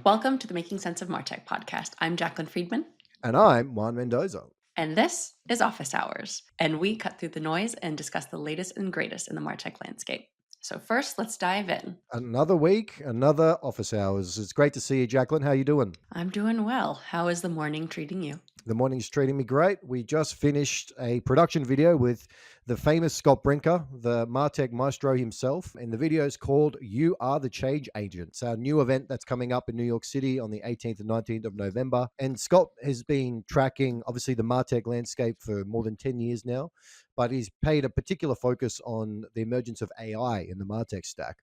Welcome to the Making Sense of Martech podcast. I'm Jacqueline Freedman, And I'm Juan Mendoza. and this is Office Hours. And we cut through the noise and discuss the latest and greatest in the Martech landscape. So first, let's dive in. Another week, another office hours. It's great to see you, Jacqueline. How you doing? I'm doing well. How is the morning treating you? The morning's treating me great. We just finished a production video with the famous Scott Brinker, the Martech maestro himself. And the video is called You Are the Change Agent. It's our new event that's coming up in New York City on the 18th and 19th of November. And Scott has been tracking, obviously, the Martech landscape for more than 10 years now, but he's paid a particular focus on the emergence of AI in the Martech stack.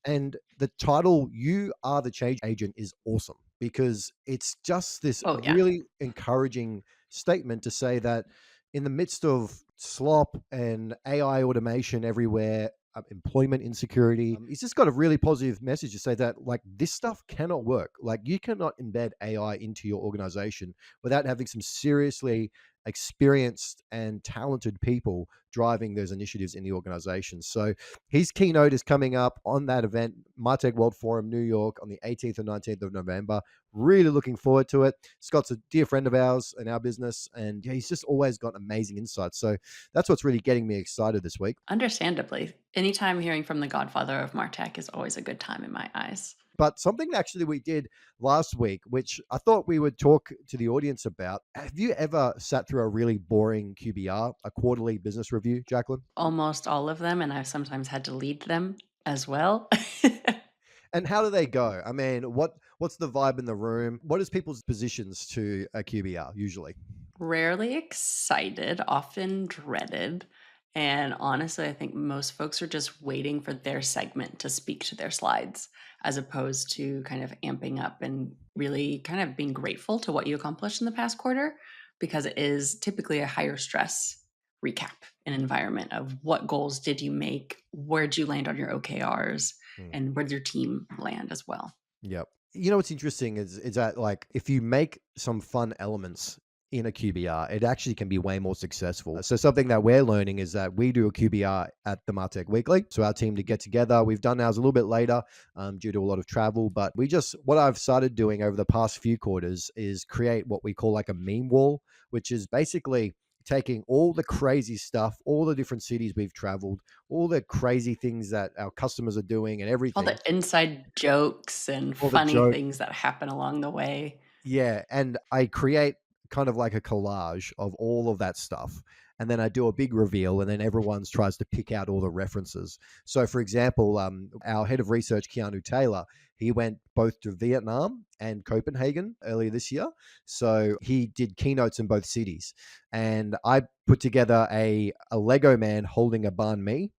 And the title, You Are the Change Agent, is awesome because it's just this really encouraging statement to say that in the midst of slop and AI automation everywhere, employment insecurity, he's just got a really positive message to say that, like, this stuff cannot work. Like, you cannot embed AI into your organization without having some seriously experienced and talented people driving those initiatives in the organization. So his keynote is coming up on that event, Martech World Forum, New York, on the 18th and 19th of November. Really looking forward to it. Scott's a dear friend of ours in our business, and he's just always got amazing insights. So that's what's really getting me excited this week. Understandably. Anytime hearing from the godfather of Martech is always a good time in my eyes. But something actually we did last week, which I thought we would talk to the audience about. Have you ever sat through a really boring QBR, a quarterly business review, Jacqueline? Almost all of them, and I've sometimes had to lead them as well. And how do they go? I mean, what's the vibe in the room? What is people's positions to a QBR usually? Rarely excited, often dreaded. And honestly, I think most folks are just waiting for their segment to speak to their slides, as opposed to kind of amping up and really kind of being grateful to what you accomplished in the past quarter, because it is typically a higher stress recap, an environment of what goals did you make, where'd you land on your OKRs, and where'd your team land as well. Yep. You know what's interesting is that, like, if you make some fun elements in a QBR, it actually can be way more successful. So something that we're learning is that we do a QBR at the Martech Weekly. So our team to get together, we've done ours a little bit later due to a lot of travel, but what I've started doing over the past few quarters is create what we call like a meme wall, which is basically taking all the crazy stuff, all the different cities we've traveled, all the crazy things that our customers are doing and everything. All the inside jokes and All the funny jokes. things that happen along the way. Yeah, and I create kind of like a collage of all of that stuff. And then I do a big reveal, and then everyone tries to pick out all the references. So, for example, our head of research, Keanu Taylor, he went both to Vietnam and Copenhagen earlier this year. So he did keynotes in both cities. And I put together a Lego man holding a banh mi.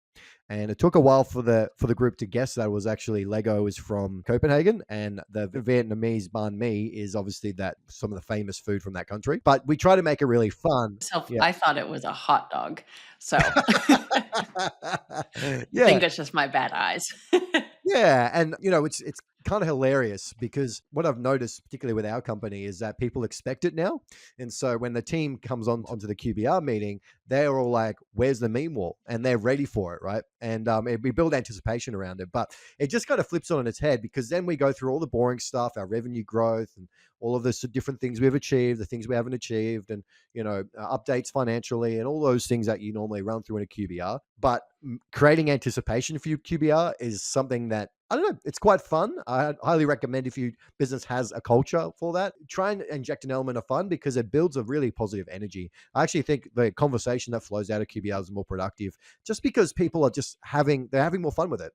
And it took a while for the group to guess that it was actually Lego is from Copenhagen, and the Vietnamese banh mi is obviously that some of the famous food from that country. But we try to make it really fun. Yeah. I thought it was a hot dog. So I Yeah. think that's just my bad eyes. Yeah, and it's kind of hilarious because what I've noticed, particularly with our company, is that people expect it now, and so when the team comes onto the QBR meeting, they're all like, "Where's the meme wall?" and they're ready for it, right? And we build anticipation around it, but it just kind of flips on its head because then we go through all the boring stuff, our revenue growth, and all of the different things we've achieved, the things we haven't achieved, and updates financially, and all those things that you normally run through in a QBR. But creating anticipation for your QBR is something that, I don't know, it's quite fun. I highly recommend, if your business has a culture for that, try and inject an element of fun because it builds a really positive energy. I actually think the conversation that flows out of QBR is more productive just because people are they're having more fun with it.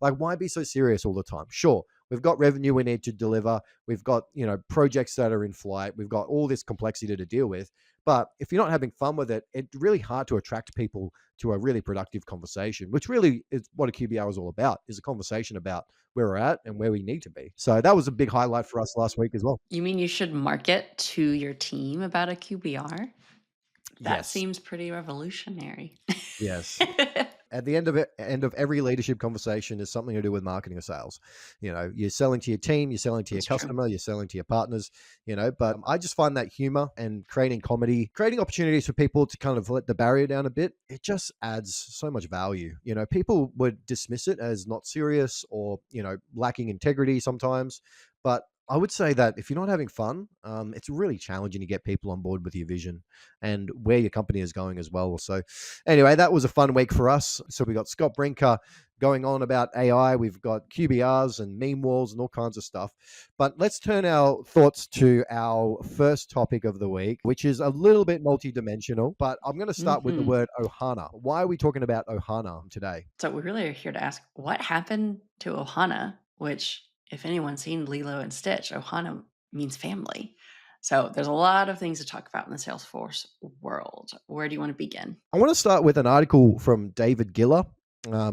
Like, why be so serious all the time? Sure, we've got revenue we need to deliver. We've got, projects that are in flight. We've got all this complexity to deal with. But if you're not having fun with it, it's really hard to attract people to a really productive conversation, which really is what a QBR is all about, is a conversation about where we're at and where we need to be. So that was a big highlight for us last week as well. You mean you should market to your team about a QBR? That Yes. seems pretty revolutionary. Yes. At the end of every leadership conversation is something to do with marketing or sales. You're selling to your team, you're selling to your customer, you're selling to your partners, but I just find that humor and creating comedy, creating opportunities for people to kind of let the barrier down a bit, it just adds so much value. People would dismiss it as not serious or, lacking integrity sometimes, but I would say that if you're not having fun, it's really challenging to get people on board with your vision and where your company is going as well. So, anyway, that was a fun week for us. So, we got Scott Brinker going on about AI. We've got QBRs and meme walls and all kinds of stuff. But let's turn our thoughts to our first topic of the week, which is a little bit multidimensional. But I'm going to start with the Mhm. word Ohana. Why are we talking about Ohana today? So we really are here to ask what happened to Ohana, which, if anyone's seen Lilo and Stitch, Ohana means family. So there's a lot of things to talk about in the Salesforce world. Where do you want to begin? I want to start with an article from David Giller.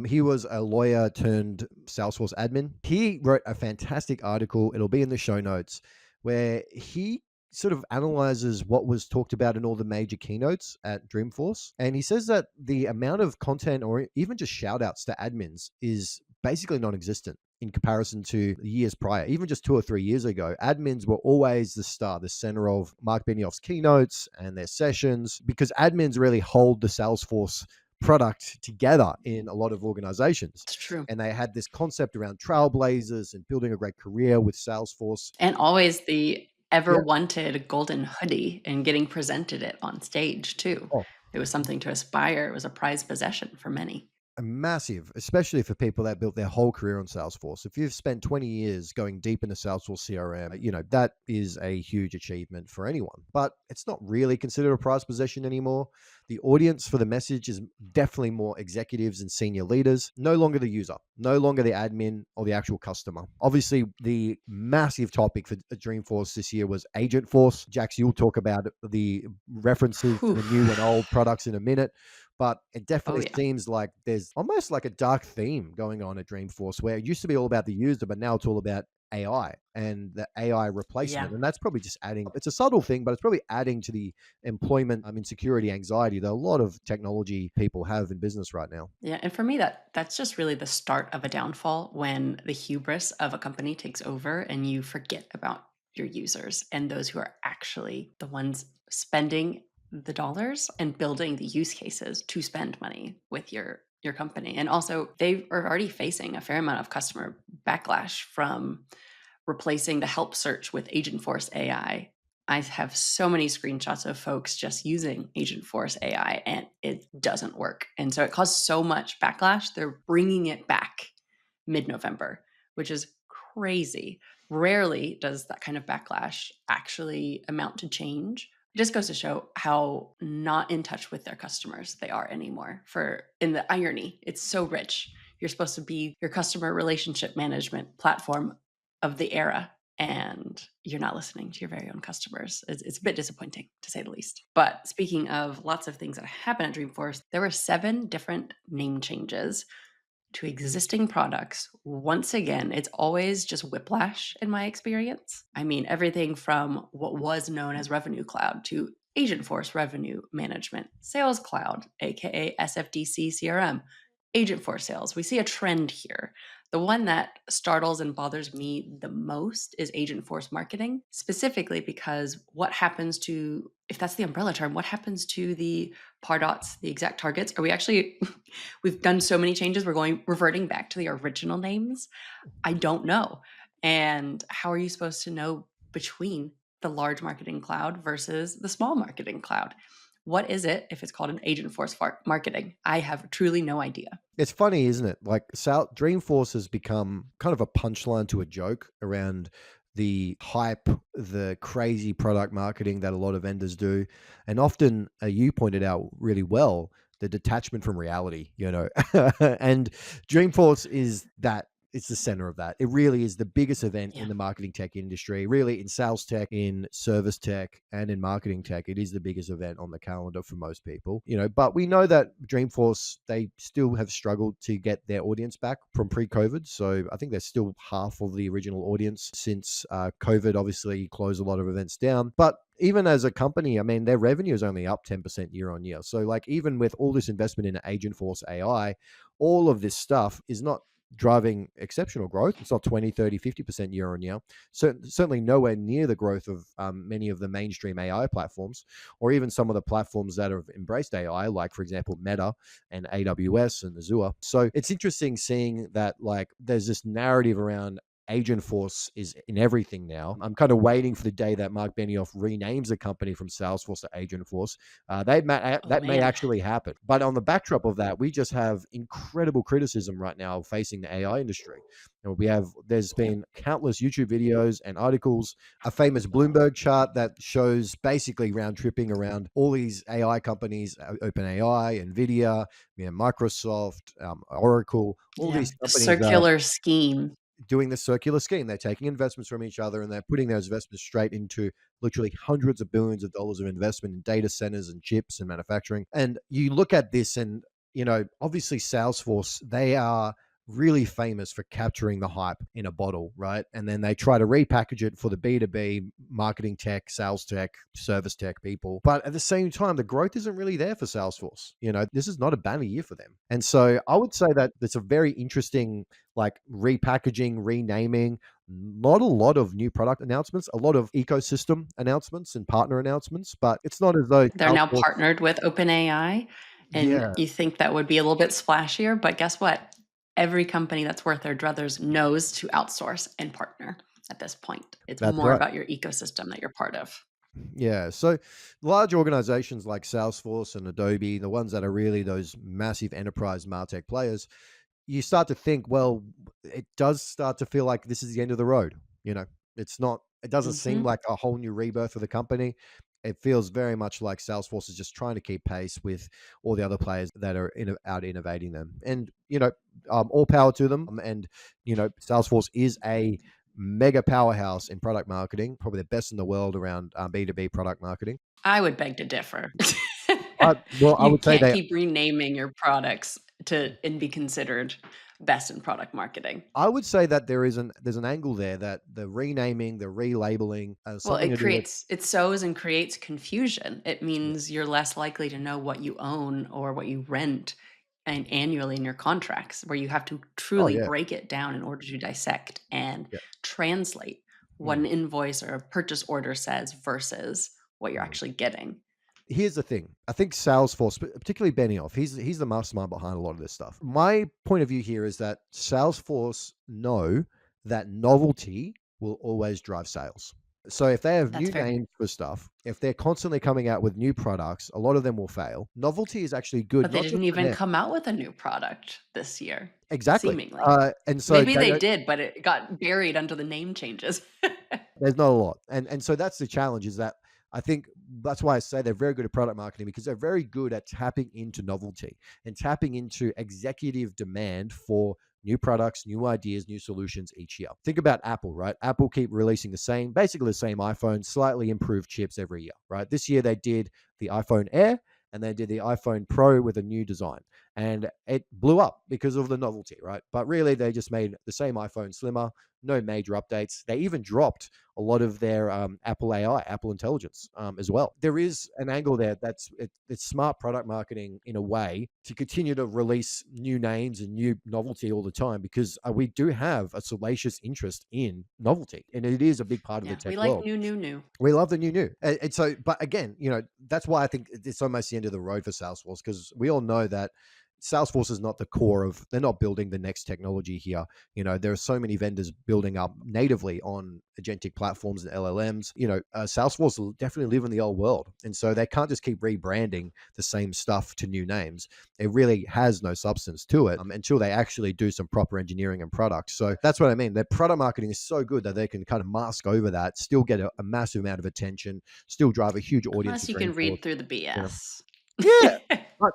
He was a lawyer turned Salesforce admin. He wrote a fantastic article. It'll be in the show notes where he sort of analyzes what was talked about in all the major keynotes at Dreamforce. And he says that the amount of content or even just shout outs to admins is basically non existent in comparison to years prior. Even just 2 or 3 years ago, admins were always the star, the center of Mark Benioff's keynotes and their sessions, because admins really hold the Salesforce product together in a lot of organizations. It's true. And they had this concept around trailblazers and building a great career with Salesforce. And always the ever Yeah. wanted golden hoodie and getting presented it on stage too. Oh, It was something to aspire. It was a prized possession for many. massive, especially for people that built their whole career on Salesforce. If you've spent 20 years going deep into Salesforce CRM, that is a huge achievement for anyone. But it's not really considered a prized possession anymore. The audience for the message is definitely more executives and senior leaders, no longer the user, no longer the admin or the actual customer. Obviously, the massive topic for Dreamforce this year was Agentforce. Jax, you'll talk about the references to Whew. the new and old products in a minute. But it Oh, definitely yeah. seems like there's almost like a dark theme going on at Dreamforce where it used to be all about the user, but now it's all about AI and the AI Yeah. replacement. And that's probably just adding, it's a subtle thing, but it's probably adding to the employment insecurity, anxiety that a lot of technology people have in business right now. Yeah, and for me that's just really the start of a downfall when the hubris of a company takes over and you forget about your users and those who are actually the ones spending the dollars and building the use cases to spend money with your company. And also they are already facing a fair amount of customer backlash from replacing the help search with Agentforce AI. I have so many screenshots of folks just using Agentforce AI and it doesn't work. And so it caused so much backlash. They're bringing it back mid November, which is crazy. Rarely does that kind of backlash actually amount to change. It just goes to show how not in touch with their customers they are anymore. For in the irony, it's so rich. You're supposed to be your customer relationship management platform of the era, and you're not listening to your very own customers. It's a bit disappointing, to say the least. But speaking of lots of things that happen at Dreamforce, there were 7 different name changes to existing products. Once again, it's always just whiplash in my experience. I mean, everything from what was known as Revenue Cloud to Agentforce Revenue Management, Sales Cloud, aka SFDC CRM, Agentforce Sales. We see a trend here. The one that startles and bothers me the most is Agentforce Marketing, specifically because what happens to, if that's the umbrella term, what happens to the pardots, the exact targets? Are we actually we've done so many changes, we're reverting back to the original names? I don't know. And how are you supposed to know between the large marketing cloud versus the small marketing cloud? What is it if it's called an Agentforce marketing? I have truly no idea. It's funny, isn't it? Like Dreamforce has become kind of a punchline to a joke around the hype, the crazy product marketing that a lot of vendors do. And often, you pointed out really well, the detachment from reality, and Dreamforce is that. It's the center of that. It really is the biggest event Yeah. in the marketing tech industry, really in sales tech, in service tech, and in marketing tech. It is the biggest event on the calendar for most people, but we know that Dreamforce, they still have struggled to get their audience back from pre-COVID. So I think they're still half of the original audience since COVID obviously closed a lot of events down. But even as a company, I mean, their revenue is only up 10% year on year. So like even with all this investment in Agentforce AI, all of this stuff is not driving exceptional growth. It's not 20, 30, 50% year on year. Certainly nowhere near the growth of many of the mainstream AI platforms, or even some of the platforms that have embraced AI, like, for example, Meta and AWS and Azure. So it's interesting seeing that, like, there's this narrative around Agentforce is in everything now. I'm kind of waiting for the day that Mark Benioff renames a company from Salesforce to Agentforce. Oh That may man, actually happen. But on the backdrop of that, we just have incredible criticism right now facing the AI industry. And there's been countless YouTube videos and articles, a famous Bloomberg chart that shows basically round tripping around all these AI companies, OpenAI, NVIDIA, Microsoft, Oracle, all yeah, these the companies are circular scheme. doing the circular scheme. They're taking investments from each other and they're putting those investments straight into literally hundreds of billions of dollars of investment in data centers and chips and manufacturing. And you look at this and, obviously Salesforce, they are really famous for capturing the hype in a bottle, right? And then they try to repackage it for the B2B marketing tech, sales tech, service tech people. But at the same time, the growth isn't really there for Salesforce. This is not a banner year for them. And so I would say that it's a very interesting like repackaging, renaming, not a lot of new product announcements, a lot of ecosystem announcements and partner announcements, but it's not as though They're now Salesforce, partnered with OpenAI, and yeah, you think that would be a little bit splashier, but guess what? Every company that's worth their druthers knows to outsource and partner at this point. It's that's more right. about your ecosystem that you're part of. Yeah. So large organizations like Salesforce and Adobe, the ones that are really those massive enterprise MarTech players, you start to think, well, it does start to feel like this is the end of the road. You know, it doesn't seem Mhm. like a whole new rebirth for the company. It feels very much like Salesforce is just trying to keep pace with all the other players that are out innovating them. And, all power to them. And, Salesforce is a mega powerhouse in product marketing, probably the best in the world around B2B product marketing. I would beg to differ. I You would say can't they keep renaming your products to and be considered best in product marketing. I would say that there's an angle there that the renaming, the relabeling, Well, something to do with it sows and creates confusion. It means you're less likely to know what you own or what you rent and annually in your contracts, where you have to oh truly yeah, break it down in order to dissect and yeah. translate what Mm, an invoice or a purchase order says versus what you're mm. actually getting. Here's the thing. I think Salesforce, particularly Benioff, he's the mastermind behind a lot of this stuff. My point of view here is that Salesforce know that novelty will always drive sales. So if they have That's new fair. names for stuff, if they're constantly coming out with new products, a lot of them will fail. Novelty is actually good, But they not just didn't for even them. come out with a new product this year, Exactly. seemingly. And so Maybe they they don't. did, but it got buried under the name changes. There's not a lot. And so that's the challenge is that I think that's why I say they're very good at product marketing because they're very good at tapping into novelty and tapping into executive demand for new products, new ideas, new solutions each year. Think about Apple, right? Apple keep releasing basically the same iPhone, slightly improved chips every year, right? This year they did the iPhone Air and they did the iPhone Pro with a new design. And it blew up because of the novelty, right? But really, they just made the same iPhone slimmer, no major updates. They even dropped a lot of their Apple AI, Apple Intelligence as well. There is an angle there it's smart product marketing in a way to continue to release new names and new novelty all the time because we do have a salacious interest in novelty, and it is a big part of the Yeah, tech we like world. new, new, new. We love the new. And so, but again, that's why I think it's almost the end of the road for Salesforce because we all know that Salesforce is not the core of, they're not building the next technology here. There are so many vendors building up natively on agentic platforms and LLMs. Salesforce will definitely live in the old world. And so they can't just keep rebranding the same stuff to new names. It really has no substance to it until they actually do some proper engineering and product. So that's what I mean. Their product marketing is so good that they can kind of mask over that, still get a massive amount of attention, still drive a huge audience Unless with you can Dreamforce. read through the You know, BS. yeah,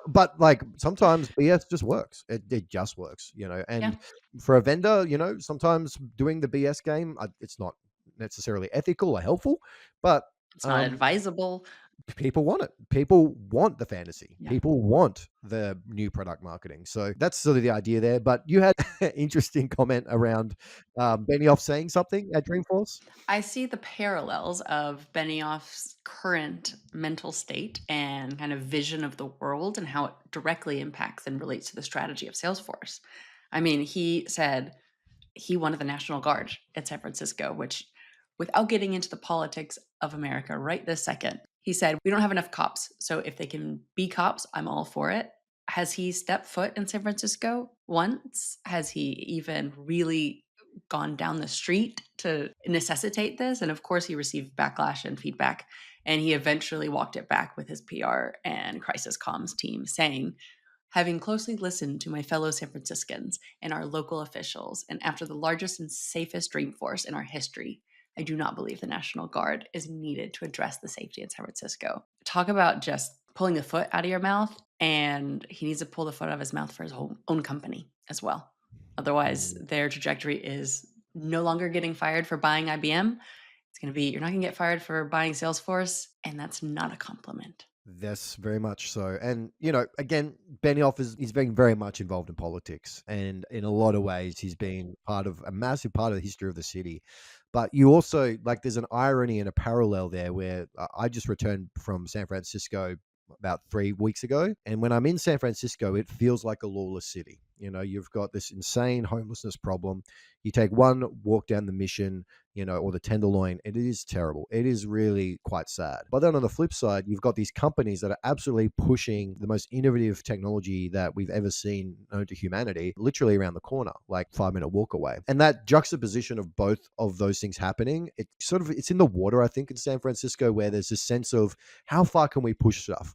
but like sometimes BS just works. It just works, Yeah, and for a vendor, sometimes doing the BS game, it's not necessarily ethical or helpful, but it's not um, advisable. people want it. People want the fantasy. Yeah. People want the new product marketing. So that's sort of the idea there. But you had an interesting comment around Benioff saying something at Dreamforce. I see the parallels of Benioff's current mental state and kind of vision of the world and how it directly impacts and relates to the strategy of Salesforce. I mean, he said he wanted the National Guard at San Francisco, which, without getting into the politics of America right this second, he said, we don't have enough cops. So if they can be cops, I'm all for it. Has he stepped foot in San Francisco once? Has he even really gone down the street to necessitate this. And of course, he received backlash and feedback. And he eventually walked it back with his PR and crisis comms team, saying, having closely listened to my fellow San Franciscans and our local officials, and after the largest and safest Dreamforce in our history, I do not believe the National Guard is needed to address the safety in San Francisco. Talk about just pulling the foot out of your mouth, and he needs to pull the foot out of his mouth for his own company as well. Otherwise, their trajectory is no longer getting fired for buying IBM. It's going to be, you're not going to get fired for buying Salesforce, and that's not a compliment. That's very much so. And, again, Benioff is very much involved in politics. And in a lot of ways, he's been part of a massive part of the history of the city. But you also, like, there's an irony and a parallel there where I just returned from San Francisco about 3 weeks ago. And when I'm in San Francisco, it feels like a lawless city. You've got this insane homelessness problem. You take one walk down the Mission, or the Tenderloin, it is terrible. It is really quite sad. But then on the flip side, you've got these companies that are absolutely pushing the most innovative technology that we've ever seen known to humanity, literally around the corner, like 5-minute walk away. And that juxtaposition of both of those things happening, it's in the water, I think, in San Francisco, where there's this sense of how far can we push stuff?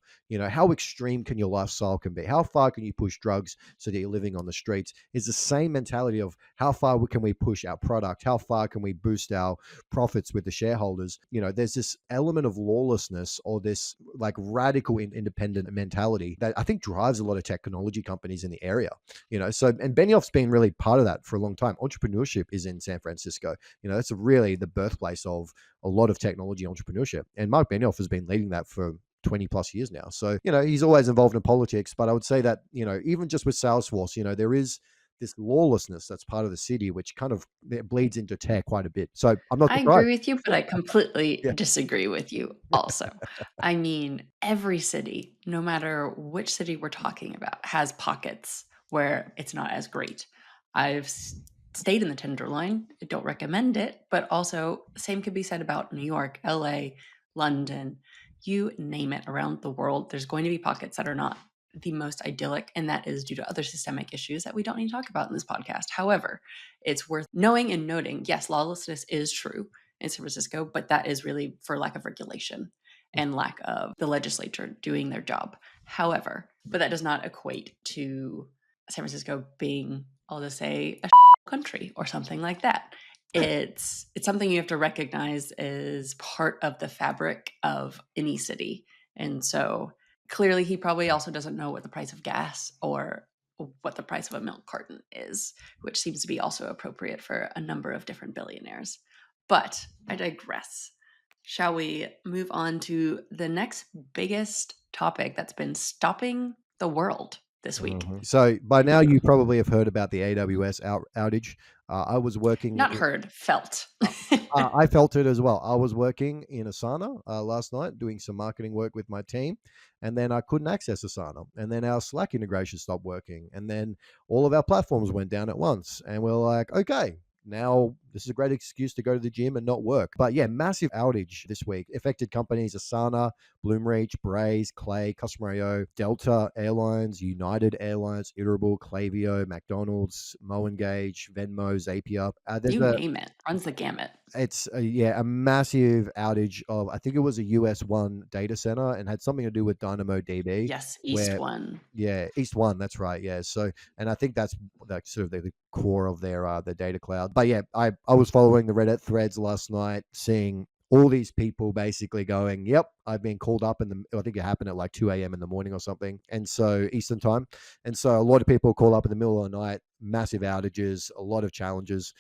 How extreme can your lifestyle can be? How far can you push drugs so that you're living on the streets? Is the same mentality of how far can we push our product? How far can we boost our profits with the shareholders? There's this element of lawlessness or this like radical independent mentality that I think drives a lot of technology companies in the area. And Benioff's been really part of that for a long time. Entrepreneurship is in San Francisco. That's really the birthplace of a lot of technology entrepreneurship. And Mark Benioff has been leading that for 20 plus years now. So, he's always involved in politics, but I would say that, even just with Salesforce, there is this lawlessness that's part of the city, which kind of bleeds into tech quite a bit. So I'm not I surprised. agree with you, but I completely Yeah. disagree with you also. I mean, every city, no matter which city we're talking about, has pockets where it's not as great. I've stayed in the Tenderloin. I don't recommend it, but also same could be said about New York, LA, London, you name it around the world. There's going to be pockets that are not the most idyllic, and that is due to other systemic issues that we don't need to talk about in this podcast. However, it's worth knowing and noting, yes, lawlessness is true in San Francisco, but that is really for lack of regulation and lack of the legislature doing their job. However, but that does not equate to San Francisco being, I'll just say, a country or something like that. It's something you have to recognize as part of the fabric of any city. And so clearly he probably also doesn't know what the price of gas or what the price of a milk carton is, which seems to be also appropriate for a number of different billionaires. But I digress. Shall we move on to the next biggest topic that's been stopping the world this week? So by now you probably have heard about the AWS outage. I was working. Not heard, felt. I felt it as well. I was working in Asana last night doing some marketing work with my team, and then I couldn't access Asana. And then our Slack integration stopped working. And then all of our platforms went down at once. And we're like, okay, now this is a great excuse to go to the gym and not work. But yeah, massive outage this week. Affected companies: Asana, Bloomreach, Braze, Clay, Customer IO, Delta Airlines, United Airlines, Iterable, Klaviyo, McDonald's, Moengage, Venmo, Zapier. You name it. Runs the gamut. It's a massive outage of, I think it was a US1 data center and had something to do with DynamoDB. Yes, East One. Yeah, East One. That's right. Yeah. So, and I think that's like sort of the core of their data cloud. But yeah, I was following the Reddit threads last night, seeing all these people basically going, yep, I've been called up I think it happened at like 2 a.m. in the morning or something. And so Eastern time. And so a lot of people call up in the middle of the night, massive outages, a lot of challenges.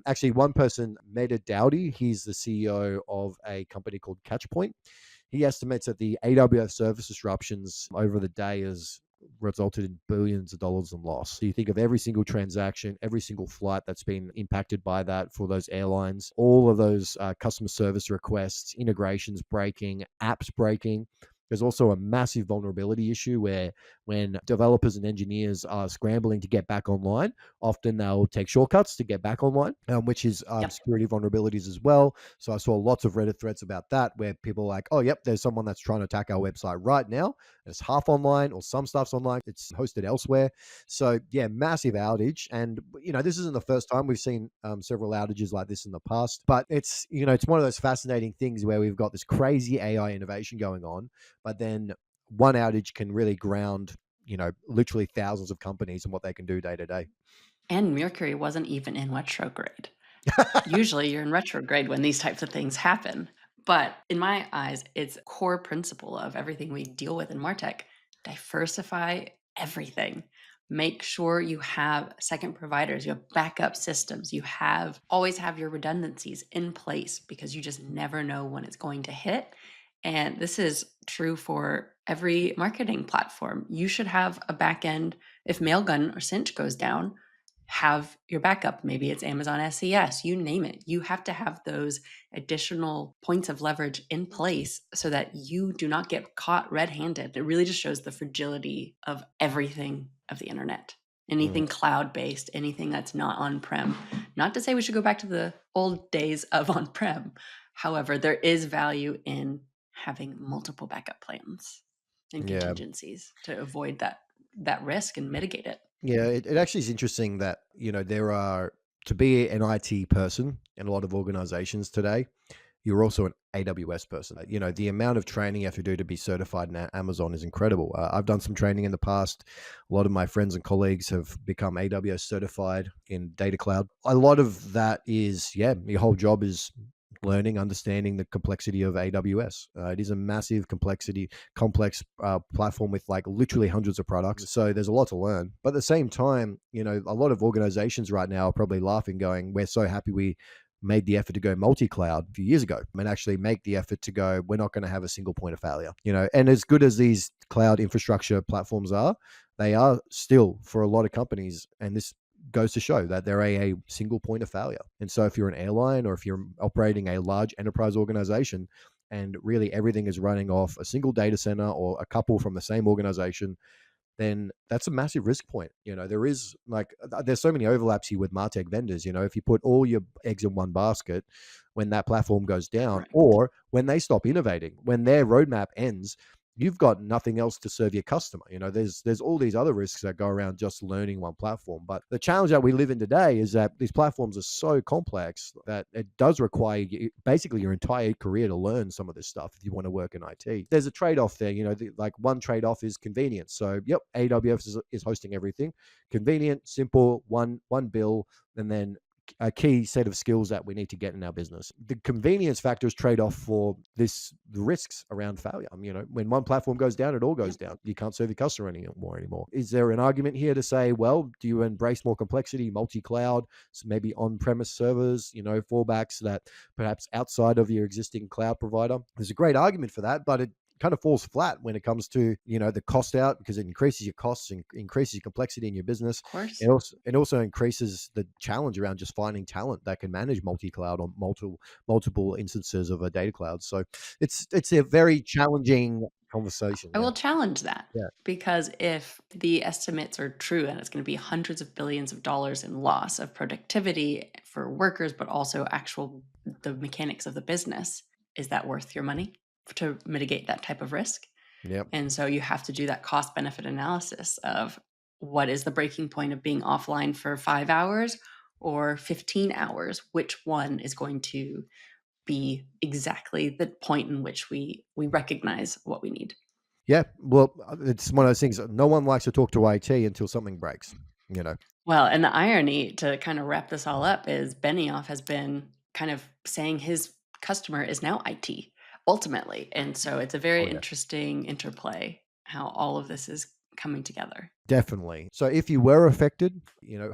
Actually, one person, Mehdi Dowdy, he's the CEO of a company called Catchpoint. He estimates that the AWS service disruptions over the day has resulted in billions of dollars in loss. So you think of every single transaction, every single flight that's been impacted by that for those airlines, all of those customer service requests, integrations breaking, apps breaking. There's also a massive vulnerability issue where when developers and engineers are scrambling to get back online, often they'll take shortcuts to get back online, which is Yep. security vulnerabilities as well. So I saw lots of Reddit threads about that where people are like, oh, yep, there's someone that's trying to attack our website right now. It's half online or some stuff's online. It's hosted elsewhere. So yeah, massive outage. And, this isn't the first time. We've seen several outages like this in the past, but it's one of those fascinating things where we've got this crazy AI innovation going on, but then one outage can really ground, literally thousands of companies and what they can do day to day. And Mercury wasn't even in retrograde. Usually you're in retrograde when these types of things happen. But in my eyes, it's a core principle of everything we deal with in Martech. Diversify everything. Make sure you have second providers, you have backup systems, you always have your redundancies in place because you just never know when it's going to hit. And this is true for every marketing platform. You should have a back end. If Mailgun or Cinch goes down, have your backup. Maybe it's Amazon SES, you name it. You have to have those additional points of leverage in place so that you do not get caught red-handed. It really just shows the fragility of everything of the internet. Anything cloud-based, anything that's not on-prem. Not to say we should go back to the old days of on-prem. However, there is value in having multiple backup plans and Yeah. contingencies to avoid that risk and mitigate it. Yeah, it actually is interesting that, there are, to be an IT person in a lot of organizations today, you're also an AWS person. The amount of training you have to do to be certified in Amazon is incredible. I've done some training in the past. A lot of my friends and colleagues have become AWS certified in Data Cloud. A lot of that is, your whole job is learning, understanding the complexity of AWS. It is a massive complex platform with like literally hundreds of products. So there's a lot to learn. But at the same time, a lot of organizations right now are probably laughing, going, we're so happy we made the effort to go multi-cloud a few years ago and actually make the effort to go, we're not going to have a single point of failure. And as good as these cloud infrastructure platforms are, they are still, for a lot of companies, and this goes to show that they're a single point of failure. And so if you're an airline or if you're operating a large enterprise organization and really everything is running off a single data center or a couple from the same organization, then that's a massive risk point. There's so many overlaps here with Martech vendors. If you put all your eggs in one basket, when that platform goes down, Correct. or when they stop innovating, when their roadmap ends, you've got nothing else to serve your customer. There's all these other risks that go around just learning one platform. But the challenge that we live in today is that these platforms are so complex that it does require basically your entire career to learn some of this stuff if you want to work in IT. There's a trade-off there. One trade-off is convenience. So yep, AWS is hosting everything. Convenient, simple, one bill, and then a key set of skills that we need to get in our business. The convenience factors trade off for the risks around failure. When one platform goes down, it all goes down. You can't serve your customer anymore. Is there an argument here to say, well, do you embrace more complexity, multi-cloud, so maybe on-premise servers, fallbacks that perhaps outside of your existing cloud provider? There's a great argument for that, but it kind of falls flat when it comes to the cost out, because it increases your costs and increases your complexity in your business. Of course. It also increases the challenge around just finding talent that can manage multi-cloud on multiple instances of a data cloud. So it's a very challenging conversation. I will challenge that, Yeah. because if the estimates are true and it's going to be hundreds of billions of dollars in loss of productivity for workers, but also the mechanics of the business, is that worth your money to mitigate that type of risk? Yep. And so you have to do that cost benefit analysis of what is the breaking point of being offline for 5 hours or 15 hours? Which one is going to be exactly the point in which we recognize what we need? Yeah. Well, it's one of those things. No one likes to talk to IT until something breaks. Well, and the irony, to kind of wrap this all up, is Benioff has been kind of saying his customer is now IT ultimately. And so it's a very Oh, yeah. interesting interplay how all of this is coming together. Definitely. So if you were affected,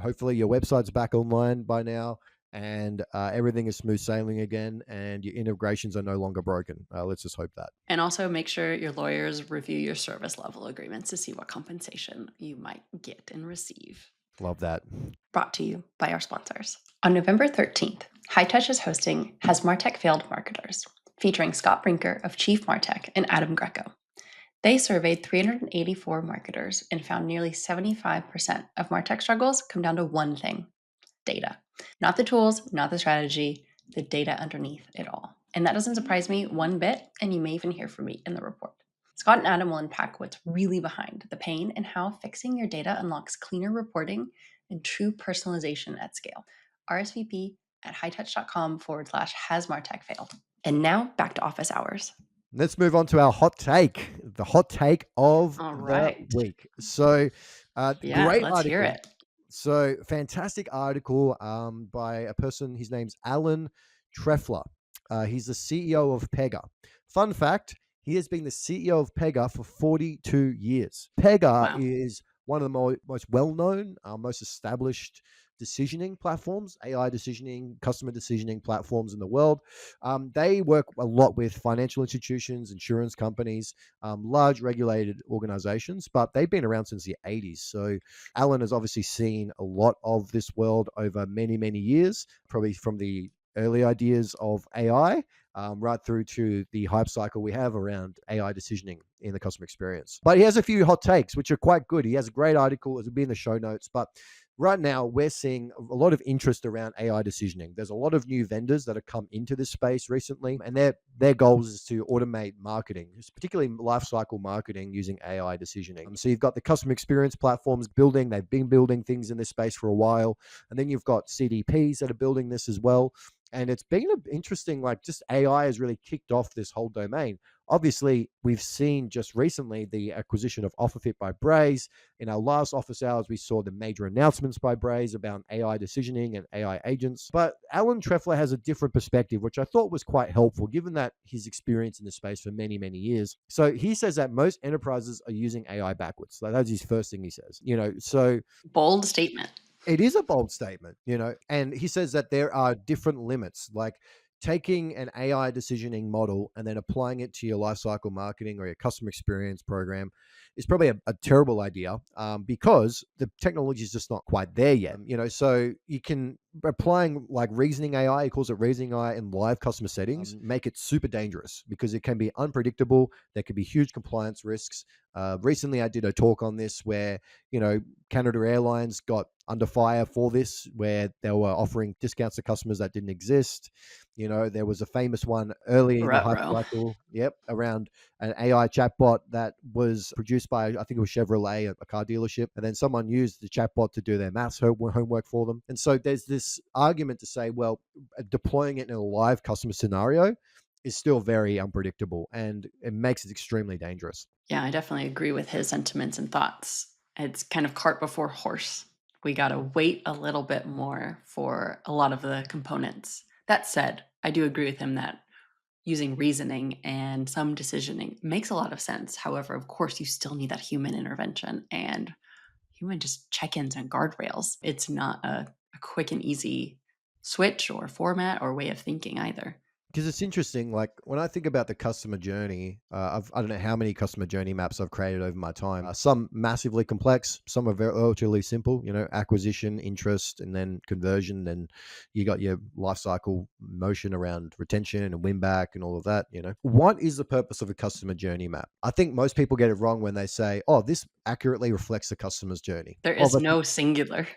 hopefully your website's back online by now, and everything is smooth sailing again, and your integrations are no longer broken. Let's just hope that. And also make sure your lawyers review your service level agreements to see what compensation you might get and receive. Love that. Brought to you by our sponsors. On November 13th, Hightouch is hosting Has Martech Failed Marketers, featuring Scott Brinker of Chief Martech and Adam Greco. They surveyed 384 marketers and found nearly 75% of Martech struggles come down to one thing: data. Not the tools, not the strategy, the data underneath it all. And that doesn't surprise me one bit, and you may even hear from me in the report. Scott and Adam will unpack what's really behind the pain and how fixing your data unlocks cleaner reporting and true personalization at scale. RSVP at hightouch.com/has Martech failed. And now back to office hours. Let's move on to our hot take, the hot take of All the right. week. So, Yeah, great let's hear article. it. So, fantastic article by a person. His name's Alan Trefler. He's the CEO of Pega. Fun fact: he has been the CEO of Pega for 42 years. Pega Wow. is one of the most well-known, most established decisioning platforms, AI decisioning, customer decisioning platforms in the world. They work a lot with financial institutions, insurance companies, large regulated organizations, but they've been around since the 80s. So Alan has obviously seen a lot of this world over many, many years, probably from the early ideas of AI right through to the hype cycle we have around AI decisioning in the customer experience. But he has a few hot takes, which are quite good. He has a great article. It'll be in the show notes. But right now, we're seeing a lot of interest around AI decisioning. There's a lot of new vendors that have come into this space recently, and their goals is to automate marketing, particularly lifecycle marketing using AI decisioning. So you've got the customer experience platforms building. They've been building things in this space for a while. And then you've got CDPs that are building this as well. And it's been interesting, like just AI has really kicked off this whole domain. Obviously, we've seen just recently the acquisition of OfferFit by Braze. In our last office hours, we saw the major announcements by Braze about AI decisioning and AI agents. But Alan Trefler has a different perspective, which I thought was quite helpful, given that his experience in the space for many, many years. So he says that most enterprises are using AI backwards. Like that's his first thing he says. So Bold statement. it is a bold statement, and he says that there are different limits, like taking an AI decisioning model and then applying it to your lifecycle marketing or your customer experience program is probably a terrible idea because the technology is just not quite there yet. So you can applying like reasoning AI, he calls it reasoning AI in live customer settings, make it super dangerous because it can be unpredictable. There could be huge compliance risks. Recently, I did a talk on this where, Canada Airlines got under fire for this, where they were offering discounts to customers that didn't exist. There was a famous one early in the hype Ruh-roh. cycle, around an AI chatbot that was produced by, I think it was Chevrolet, a car dealership. And then someone used the chatbot to do their maths homework for them. And so there's this argument to say, well, deploying it in a live customer scenario is still very unpredictable and it makes it extremely dangerous. Yeah, I definitely agree with his sentiments and thoughts. It's kind of cart before horse. We got to wait a little bit more for a lot of the components. That said, I do agree with him that using reasoning and some decisioning makes a lot of sense. However, of course, you still need that human intervention and human just check-ins and guardrails. It's not a quick and easy switch or format or way of thinking either. Because it's interesting, like when I think about the customer journey, I don't know how many customer journey maps I've created over my time. Some massively complex, some are relatively simple, acquisition, interest, and then conversion. Then you got your life cycle motion around retention and win back and all of that. What is the purpose of a customer journey map? I think most people get it wrong when they say, oh, this accurately reflects the customer's journey. There Oh, is no singular.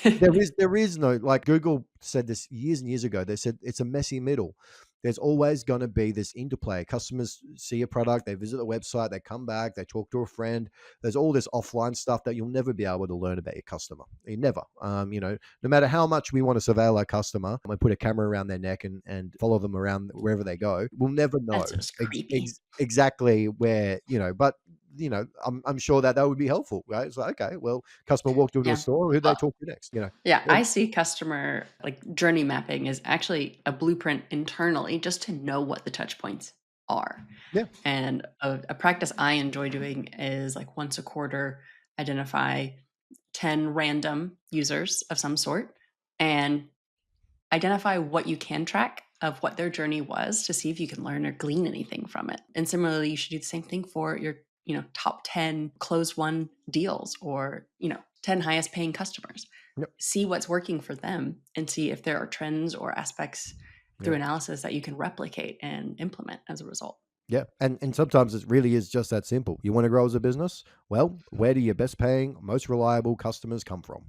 there is no, like Google said this years and years ago. They said it's a messy middle. There's always going to be this interplay. Customers see a product, they visit the website, they come back, they talk to a friend. There's all this offline stuff that you'll never be able to learn about your customer. You never. No matter how much we want to surveil our customer and put a camera around their neck and follow them around wherever they go, we'll never know That's just creepy. exactly where, but I'm sure that would be helpful, right? It's like, okay, well, customer walked into a Yeah. store, who they talk to next, Yeah, Yeah, I see customer like journey mapping is actually a blueprint internally just to know what the touch points are. yeah, And a practice I enjoy doing is like once a quarter, identify 10 random users of some sort and identify what you can track of what their journey was to see if you can learn or glean anything from it. And similarly, you should do the same thing for your, top 10 closed won deals or, 10 highest paying customers. yep, See what's working for them and see if there are trends or aspects through yep. analysis that you can replicate and implement as a result. Yeah. And sometimes it really is just that simple. You want to grow as a business? Well, where do your best paying, most reliable customers come from?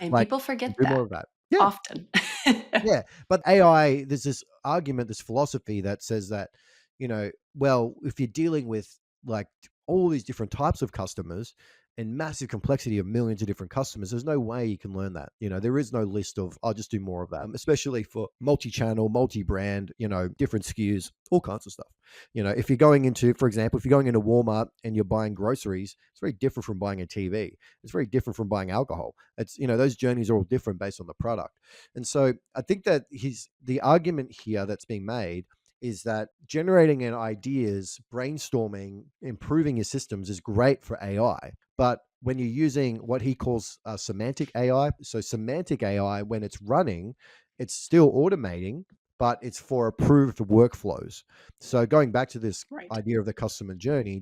And Like people forget do that more of that. Yeah. often. Yeah. But AI, there's this argument, this philosophy that says that, well, if you're dealing with like all these different types of customers and massive complexity of millions of different customers, there's no way you can learn that. There is no list of, I'll just do more of that, especially for multi-channel, multi-brand, different SKUs, all kinds of stuff. If you're going into, for example, if you're going into Walmart and you're buying groceries, it's very different from buying a TV. It's very different from buying alcohol. Those journeys are all different based on the product. And so I think that the argument here that's being made is that generating an ideas, brainstorming, improving your systems is great for AI. But when you're using what he calls semantic AI, so semantic AI, when it's running, it's still automating, but it's for approved workflows. So going back to this Right. idea of the customer journey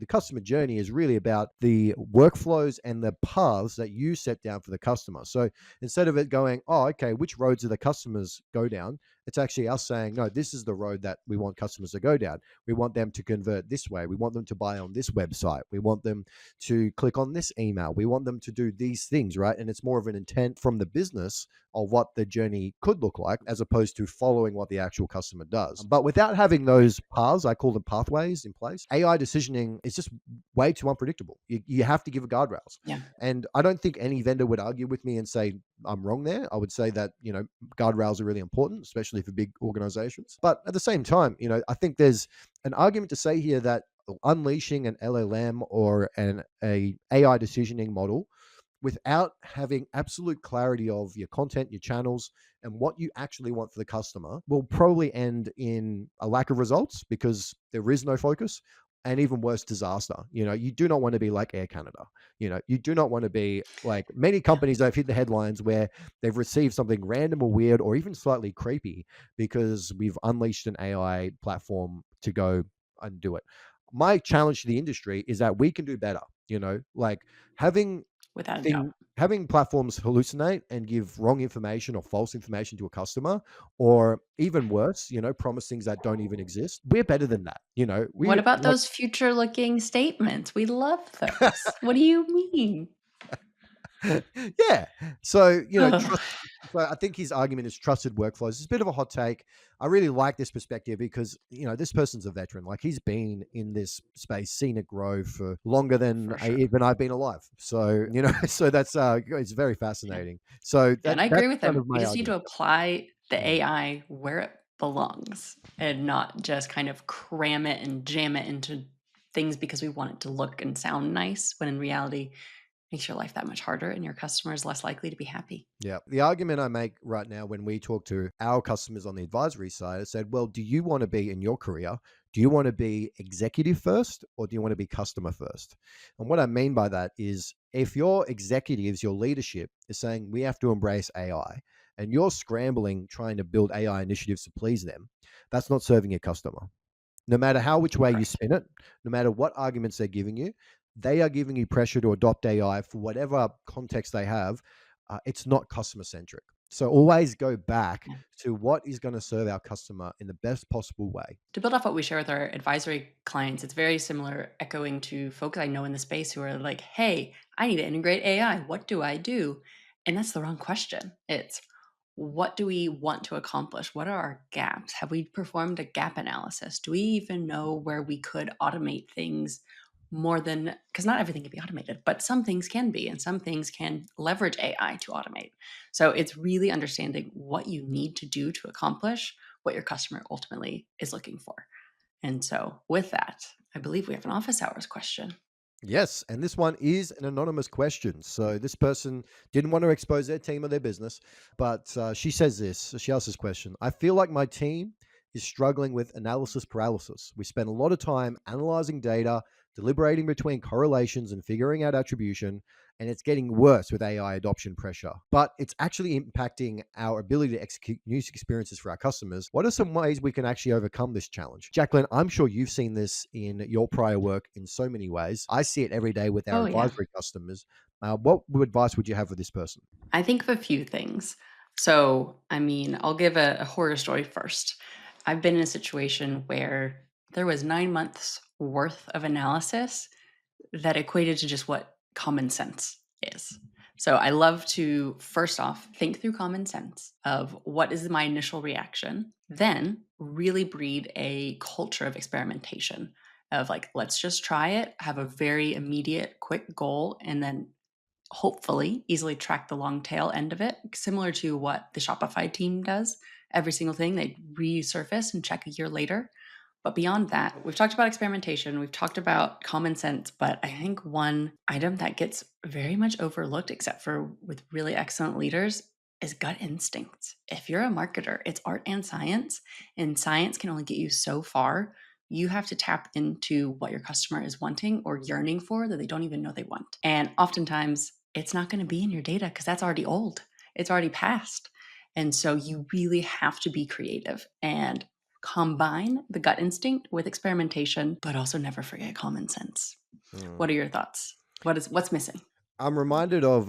is really about the workflows and the paths that you set down for the customer. So instead of it going, oh, okay, which roads do the customers go down? It's actually us saying, no, this is the road that we want customers to go down. We want them to convert this way. We want them to buy on this website. We want them to click on this email. We want them to do these things, right? And it's more of an intent from the business of what the journey could look like, as opposed to following what the actual customer does. But without having those paths, I call them pathways in place, AI decisioning is just way too unpredictable. You have to give it guardrails. Yeah. And I don't think any vendor would argue with me and say I'm wrong there. I would say that, guardrails are really important, especially for big organizations. But at the same time, I think there's an argument to say here that unleashing an LLM or a AI decisioning model without having absolute clarity of your content, your channels, and what you actually want for the customer will probably end in a lack of results because there is no focus, and even worse, disaster. You do not want to be like Air Canada. You do not want to be like many Yeah. companies that have hit the headlines where they've received something random or weird or even slightly creepy because we've unleashed an AI platform to go and do it. My challenge to the industry is that we can do better. Like having Without a doubt. having platforms hallucinate and give wrong information or false information to a customer, or even worse, promise things that don't even exist. We're better than that. What We about like those future-looking statements? We love those. What do you mean? yeah. So, Ugh. so I think his argument is trusted workflows. It's a bit of a hot take. I really like this perspective because, this person's a veteran. Like he's been in this space, seen it grow for longer than For sure. even I've been alive. So, so that's it's very Yeah. fascinating. So And I agree that's with kind him. of We my just need to argument. apply the Mm. AI where it belongs and not just kind of cram it and jam it into things because we want it to look and sound nice, when in reality, makes your life that much harder and your customer is less likely to be happy. Yeah. The argument I make right now when we talk to our customers on the advisory side, I said, well, do you want to be in your career? Do you want to be executive first or do you want to be customer first? And what I mean by that is if your executives, your leadership is saying we have to embrace AI and you're scrambling trying to build AI initiatives to please them, that's not serving your customer. No matter how which way you Correct. spin it, no matter what arguments they're giving you, they are giving you pressure to adopt AI for whatever context they have. It's not customer centric. So always go back Yeah. to what is going to serve our customer in the best possible way. To build off what we share with our advisory clients, it's very similar, echoing to folks I know in the space who are like, hey, I need to integrate AI. What do I do? And that's the wrong question. It's what do we want to accomplish? What are our gaps? Have we performed a gap analysis? Do we even know where we could automate things more than, because not everything can be automated, but some things can be, and some things can leverage AI to automate. So it's really understanding what you need to do to accomplish what your customer ultimately is looking for. And so, with that, I believe we have an office hours question. Yes, and this one is an anonymous question. So this person didn't want to expose their team or their business, but she says this. She asks this question. I feel like my team is struggling with analysis paralysis. We spend a lot of time analyzing data, deliberating between correlations and figuring out attribution, and it's getting worse with AI adoption pressure. But it's actually impacting our ability to execute new experiences for our customers. What are some ways we can actually overcome this challenge? Jacqueline, I'm sure you've seen this in your prior work in so many ways. I see it every day with our Oh, yeah. advisory customers. What advice would you have for this person? I think of a few things. So, I mean, I'll give a horror story first. I've been in a situation where There was 9 months worth of analysis that equated to just what common sense is. So I love to first off think through common sense of what is my initial reaction, then really breed a culture of experimentation of like, let's just try it, have a very immediate, quick goal, and then hopefully easily track the long tail end of it, similar to what the Shopify team does. Every single thing they resurface and check a year later. But beyond that, we've talked about experimentation, we've talked about common sense, but I think one item that gets very much overlooked, except for with really excellent leaders, is gut instincts. If you're a marketer, it's art and science can only get you so far. You have to tap into what your customer is wanting or yearning for that they don't even know they want. And oftentimes, it's not going to be in your data because that's already old, it's already past. And so you really have to be creative and combine the gut instinct with experimentation, but also never forget common sense. Mm. What are your thoughts? What's missing? I'm reminded of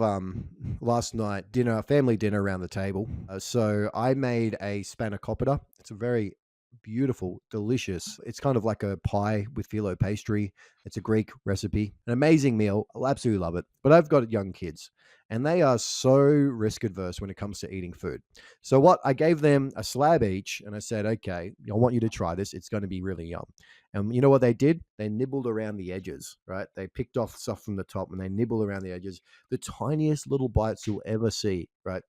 last night dinner, family dinner around the table. So I made a spanakopita. It's a very beautiful, delicious. It's kind of like a pie with phyllo pastry. It's a Greek recipe, an amazing meal. I'll absolutely love it. But I've got young kids, and they are so risk adverse when it comes to eating food. So what I gave them a slab each, and I said, okay, I want you to try this. It's going to be really yum. And you know what they did? They nibbled around the edges, right? They picked off stuff from the top and they nibble around the edges, the tiniest little bites you'll ever see, right?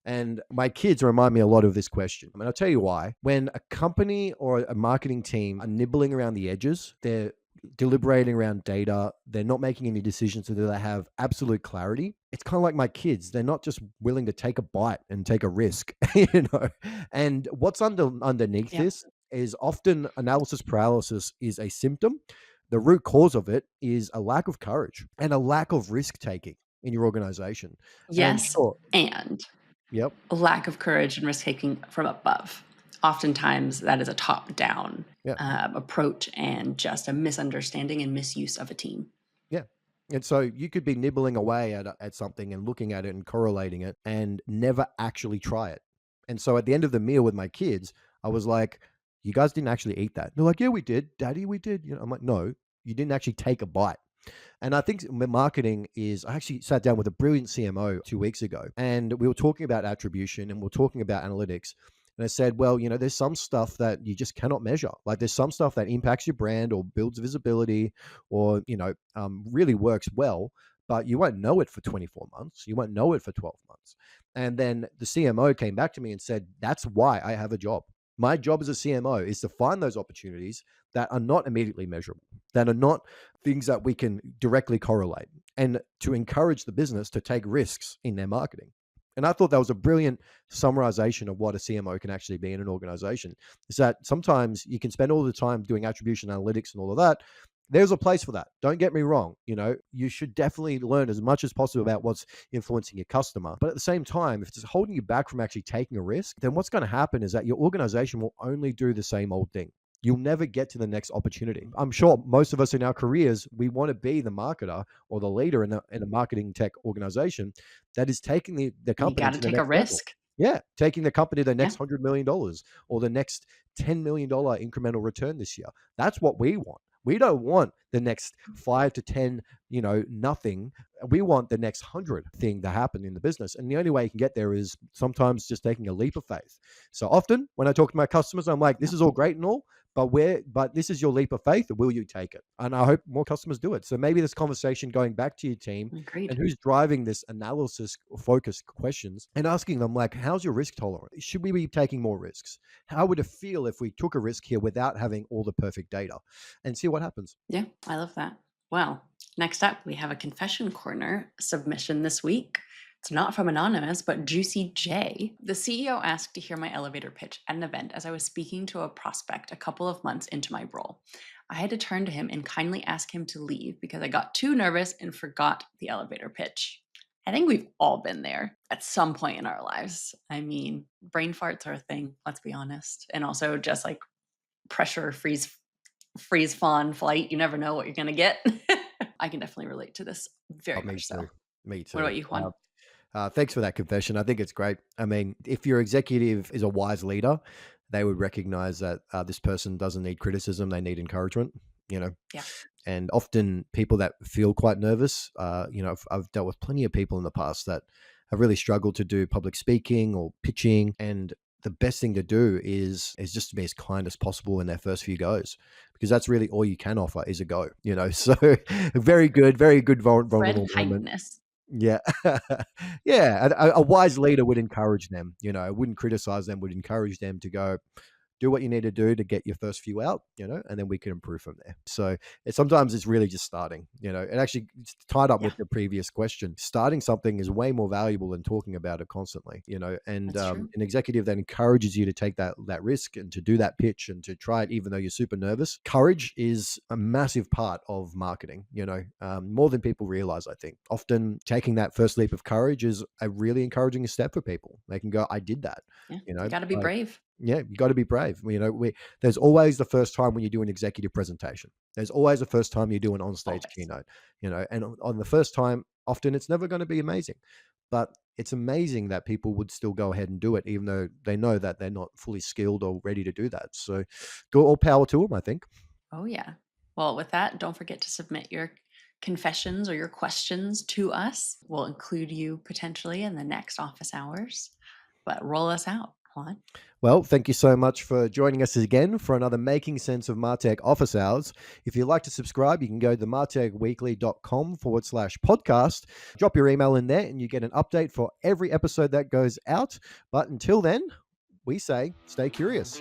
And my kids remind me a lot of this question. I mean, I'll tell you why. When a company or a marketing team are nibbling around the edges, they're deliberating around data, they're not making any decisions until they have absolute clarity. It's kind of like my kids. They're not just willing to take a bite and take a risk, you know. And what's underneath Yep. this is often analysis paralysis is a symptom. The root cause of it is a lack of courage and a lack of risk taking in your organization. And Yes, sure, and yep, a lack of courage and risk taking from above. Oftentimes, that is a top down yeah, approach and just a misunderstanding and misuse of a team. yeah. And so you could be nibbling away at something and looking at it and correlating it and never actually try it. And so at the end of the meal with my kids, I was like, you guys didn't actually eat that. They're like, yeah, we did. Daddy, we did. You know, I'm like, no, you didn't actually take a bite. And I think marketing is, I actually sat down with a brilliant CMO 2 weeks ago, and we were talking about attribution and we are talking about analytics. And I said, well, you know, there's some stuff that you just cannot measure. Like there's some stuff that impacts your brand or builds visibility or, you know, really works well, but you won't know it for 24 months. You won't know it for 12 months. And then the CMO came back to me and said, that's why I have a job. My job as a CMO is to find those opportunities that are not immediately measurable, that are not things that we can directly correlate, and to encourage the business to take risks in their marketing. And I thought that was a brilliant summarization of what a CMO can actually be in an organization. Is that sometimes you can spend all the time doing attribution analytics and all of that. There's a place for that. Don't get me wrong. You know, you should definitely learn as much as possible about what's influencing your customer. But at the same time, if it's holding you back from actually taking a risk, then what's going to happen is that your organization will only do the same old thing. You'll never get to the next opportunity. I'm sure most of us in our careers, we want to be the marketer or the leader in a marketing tech organization that is taking the You company got to to the take a next level. risk. Yeah, taking the company to the Yeah. next $100 million or the next $10 million incremental return this year. That's what we want. We don't want the next 5 to 10, you know, nothing. We want the next 100 thing to happen in the business. And the only way you can get there is sometimes just taking a leap of faith. So often when I talk to my customers, I'm like, this Yep. is all great and all, but this is your leap of faith. Will you take it? And I hope more customers do it. So maybe this conversation going back to your team and Agreed. who's driving this analysis focused questions and asking them like, how's your risk tolerance? Should we be taking more risks? How would it feel if we took a risk here without having all the perfect data, and see what happens? Yeah, I love that. Well, next up, we have a confession corner submission this week. It's not from Anonymous, but Juicy J. The CEO asked to hear my elevator pitch at an event as I was speaking to a prospect a couple of months into my role. I had to turn to him and kindly ask him to leave because I got too nervous and forgot the elevator pitch. I think we've all been there at some point in our lives. I mean, brain farts are a thing, let's be honest. And also just like pressure freeze fawn flight. You never know what you're going to get. I can definitely relate to this Oh, very me much so. too. Me What too. about you, Juan? Thanks for that confession. I think it's great. I mean, if your executive is a wise leader, they would recognize that this person doesn't need criticism, they need encouragement, you know. Yeah. And often people that feel quite nervous, I've dealt with plenty of people in the past that have really struggled to do public speaking or pitching. And the best thing to do is just to be as kind as possible in their first few goes, because that's really all you can offer is a go, you know. So very good Spread vulnerable moment. kindness. Yeah. Yeah. A wise leader would encourage them, you know, wouldn't criticize them, would encourage them to go, do what you need to do to get your first few out, you know, and then we can improve from there. So sometimes it's really just starting, you know, and actually it's tied up Yeah, with the previous question. Starting something is way more valuable than talking about it constantly, you know, and that's true. an executive that encourages you to take that risk and to do that pitch and to try it, even though you're super nervous. Courage is a massive part of marketing, you know, more than people realize, I think. Often taking that first leap of courage is a really encouraging step for people. They can go, I did that, Yeah, you you know, gotta be brave. yeah, you got to be brave. You know, there's always the first time when you do an executive presentation. There's always the first time you do an onstage Always. keynote. You know, and on the first time, often it's never going to be amazing, but it's amazing that people would still go ahead and do it, even though they know that they're not fully skilled or ready to do that. So, go all power to them, I think. Oh, yeah. Well, with that, don't forget to submit your confessions or your questions to us. We'll include you potentially in the next office hours, but roll us out, Juan. Well, thank you so much for joining us again for another Making Sense of Martech office hours. If you'd like to subscribe, you can go to martechweekly.com/podcast. Drop your email in there and you get an update for every episode that goes out. But until then, we say stay curious.